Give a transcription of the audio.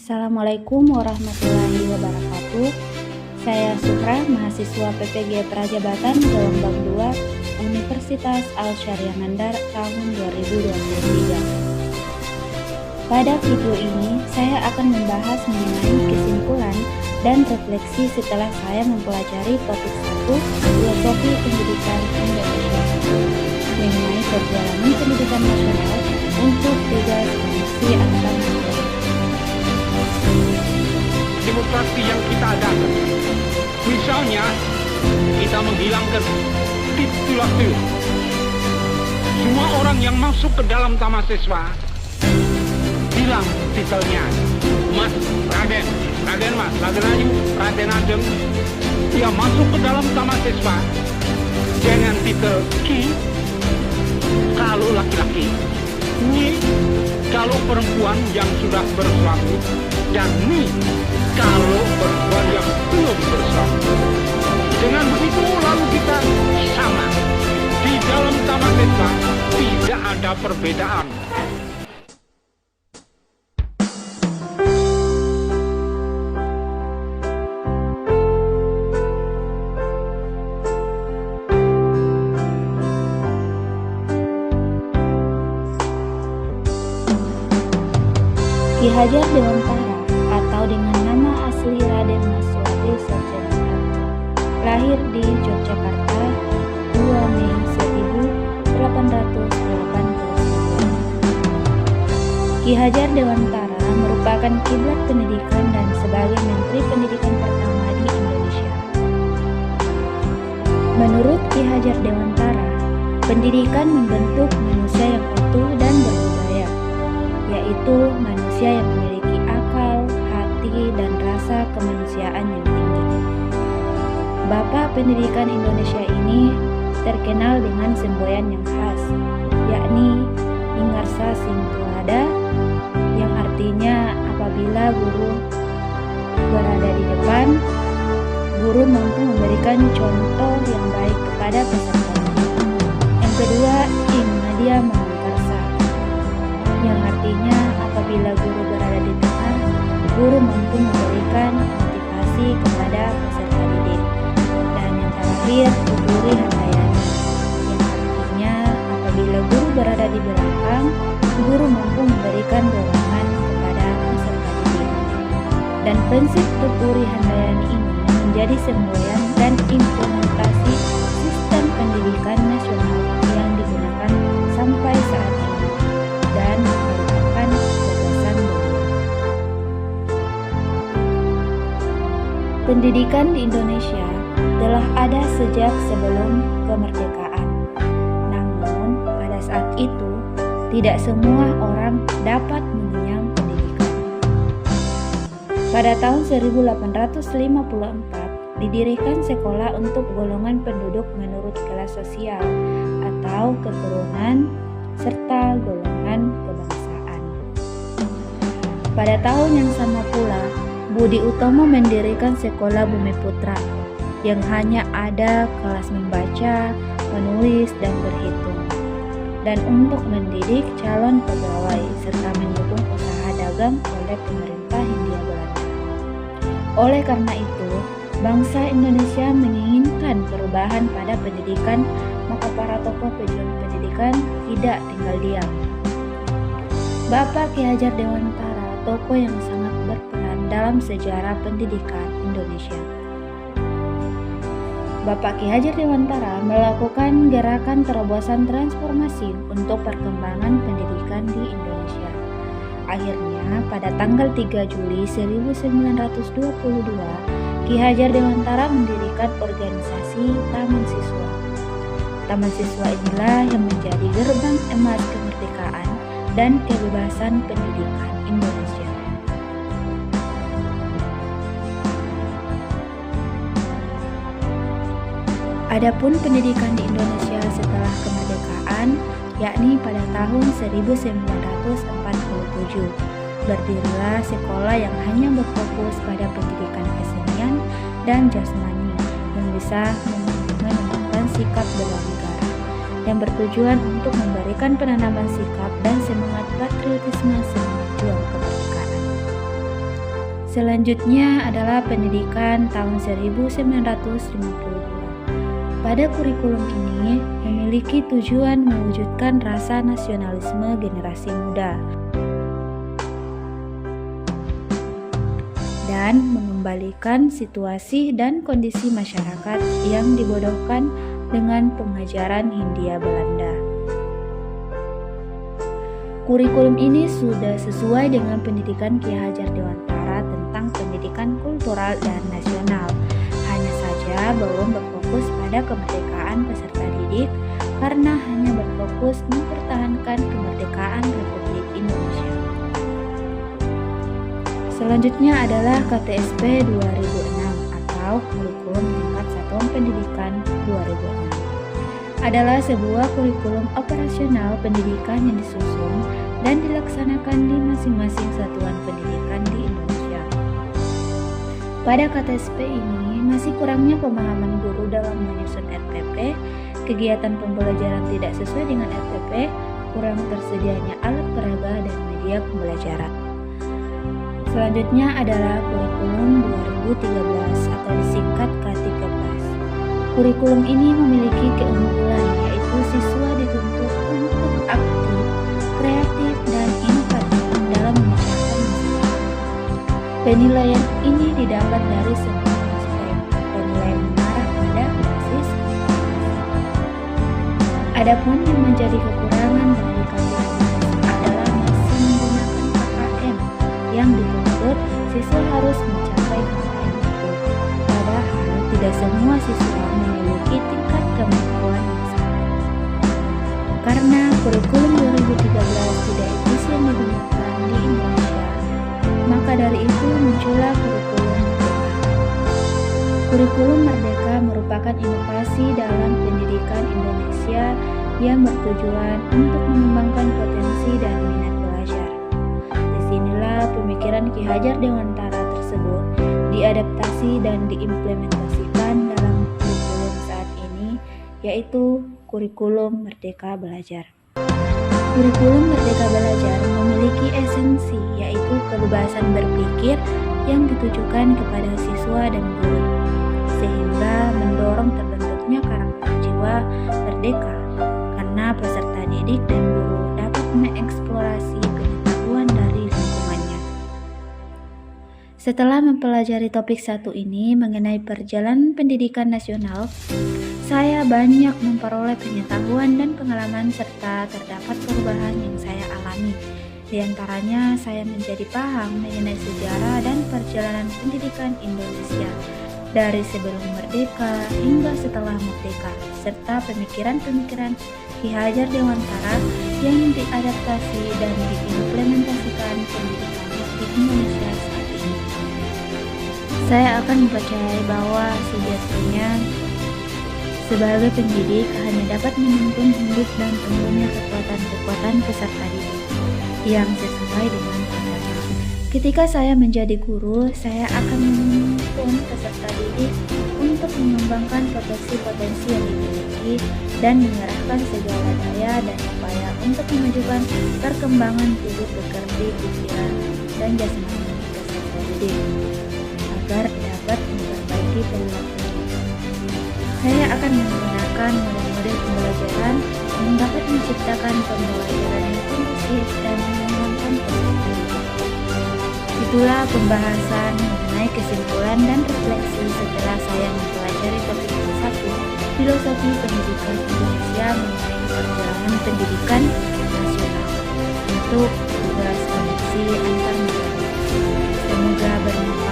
Assalamualaikum warahmatullahi wabarakatuh. Saya Sukra, mahasiswa PPG Prajabatan Gelombang 2 Universitas Al-Syariah Mandar tahun 2023. Pada video ini, saya akan membahas mengenai kesimpulan dan refleksi setelah saya mempelajari topik 1 filosofi pendidikan Indonesia mengenai perjalanan pendidikan nasional untuk tugas komisi antar negara. Demokrasi yang kita adakan, misalnya kita menghilangkan titulatur. Semua orang yang masuk ke dalam taman siswa hilang titelnya. Mas Raden Mas, Raden Ajeng, dia masuk ke dalam taman siswa dengan titel Ki kalau laki-laki, Ni kalau perempuan yang sudah bersuami, dan Ni kalau perempuan yang belum bersuami. Dengan begitu lalu kita sama. Di dalam taman siswa tidak ada perbedaan. Ki Hajar Dewantara atau dengan nama asli Raden Mas Suwadi Sarjana lahir di Yogyakarta 2 Mei 1889. Ki Hajar Dewantara merupakan kiblat pendidikan dan sebagai Menteri Pendidikan pertama di Indonesia. Menurut Ki Hajar Dewantara, pendidikan membentuk manusia yang utuh dan berbudaya, yaitu manusia yang memiliki akal, hati, dan rasa kemanusiaan yang tinggi. Bapak pendidikan Indonesia ini terkenal dengan semboyan yang khas, yakni Ingarsa Sing Kelada, yang artinya apabila guru berada di depan, guru mampu memberikan contoh yang baik kepada peserta. Yang kedua, Ing Madya Mangunkarsa, yang artinya apabila guru berada di tengah, guru mampu memberikan motivasi kepada peserta didik. Dan yang terakhir, Tuturi Handayani, yang artinya apabila guru berada di belakang, guru mampu memberikan dorongan kepada peserta didik. Dan prinsip Tuturi Handayani ini menjadi semboyan dan implementasi sistem pendidikan nasional yang digunakan sampai saat ini dan merupakan gagasan beliau. Pendidikan di Indonesia telah ada sejak sebelum kemerdekaan. Namun, pada saat itu, tidak semua orang dapat mengenyam pendidikan. Pada tahun 1854, didirikan sekolah untuk golongan penduduk menurut kelas sosial atau keturunan serta golongan kebangsaan. Pada tahun yang sama pula, Budi Utomo mendirikan sekolah Bumiputra yang hanya ada kelas membaca, menulis, dan berhitung, dan untuk mendidik calon pegawai serta mendukung usaha dagang oleh pemerintah Hindia Belanda. Oleh karena itu, bangsa Indonesia menginginkan perubahan pada pendidikan, maka para tokoh pejuang pendidikan tidak tinggal diam. Bapak Ki Hajar Dewantara, tokoh yang sangat berperan dalam sejarah pendidikan Indonesia. Bapak Ki Hajar Dewantara melakukan gerakan terobosan transformasi untuk perkembangan pendidikan di Indonesia. Akhirnya, pada tanggal 3 Juli 1922, Ki Hajar Dewantara mendirikan organisasi Taman Siswa. Taman Siswa inilah yang menjadi gerbang emas kemerdekaan dan kebebasan pendidikan Indonesia. Adapun pendidikan di Indonesia setelah kemerdekaan, yakni pada tahun 1947, berdirilah sekolah yang hanya berfokus pada pendidikan kesenian dan jasmani yang bisa menumbuhkan sikap bela negara, yang bertujuan untuk memberikan penanaman sikap dan semangat patriotisme semangat juang kemerdekaan. Selanjutnya adalah pendidikan tahun 1952. Pada kurikulum ini memiliki tujuan mewujudkan rasa nasionalisme generasi muda dan mengembalikan situasi dan kondisi masyarakat yang dibodohkan dengan pengajaran Hindia Belanda. Kurikulum ini sudah sesuai dengan pendidikan Ki Hajar Dewantara tentang pendidikan kultural dan nasional. Hanya saja belum berfokus pada kemerdekaan peserta didik karena hanya berfokus mempertahankan kemerdekaan Republik Indonesia. Selanjutnya adalah KTSP 2006 atau Kurikulum Tingkat Satuan Pendidikan 2006. Adalah sebuah kurikulum operasional pendidikan yang disusun dan dilaksanakan di masing-masing satuan pendidikan di Indonesia. Pada KTSP ini masih kurangnya pemahaman guru dalam menyusun RPP, kegiatan pembelajaran tidak sesuai dengan RPP, kurang tersedianya alat peraga dan media pembelajaran. Selanjutnya adalah kurikulum 2013 atau disingkat K13. Kurikulum ini memiliki keunggulan yaitu siswa dituntut untuk aktif, kreatif, dan inovatif dalam mengerjakan masalah. Penilaian ini didapat dari semua aspek. Penilaian mengarah pada basis. Adapun yang menjadi kekurangan dari KTS adalah masih menggunakan KKM yang dituntut siswa harus mencapai KKM itu. Padahal tidak semua siswa memiliki tingkat kemampuan yang sama. Karena kurikulum 2013 tidak efisien digunakan di Indonesia, maka dari itu muncullah kurikulum Merdeka. Kurikulum Merdeka merupakan inovasi dalam pendidikan Indonesia yang bertujuan untuk mengembangkan potensi dan minat belajar. Disinilah pemikiran Ki Hajar Dewantara tersebut diadaptasi dan diimplementasikan dalam kurikulum saat ini, yaitu Kurikulum Merdeka Belajar. Kurikulum Merdeka Belajar memiliki esensi, yaitu kebebasan berpikir yang ditujukan kepada siswa dan guru, sehingga mendorong terbentuknya karakter jiwa merdeka, karena peserta didik dan guru dapat mengeksplorasi pengetahuan dari lingkungannya. Setelah mempelajari topik 1 ini mengenai perjalanan pendidikan nasional, saya banyak memperoleh pengetahuan dan pengalaman serta terdapat perubahan yang saya alami. Di antaranya, saya menjadi paham mengenai sejarah dan perjalanan pendidikan Indonesia dari sebelum merdeka hingga setelah merdeka, serta pemikiran-pemikiran Ki Hajar Dewantara yang diadaptasi dan diimplementasikan pendidikan di Indonesia saat ini. Saya akan mempercayai bahwa sejatinya sebagai pendidik hanya dapat menuntun hidup dan tumbuhnya kekuatan-kekuatan peserta didik yang sesuai dengan agama. Ketika saya menjadi guru, saya akan menuntun peserta didik untuk mengembangkan potensi-potensi yang dimiliki dan mengerahkan segala daya dan upaya untuk memajukan perkembangan tubuh pekerja pikiran dan jasmani peserta didik agar dapat memperbaiki perilaku. Saya akan menggunakan model-model pembelajaran yang dapat menciptakan pembelajaran yang kondusif dan mengembangkan peserta didik. Itulah pembahasan mengenai kesimpulan dan refleksi setelah saya mempelajari topik 1, Filosofi Pendidikan Indonesia mengenai perjalanan pendidikan nasional untuk tugas koneksi antar negara. Semoga bermanfaat.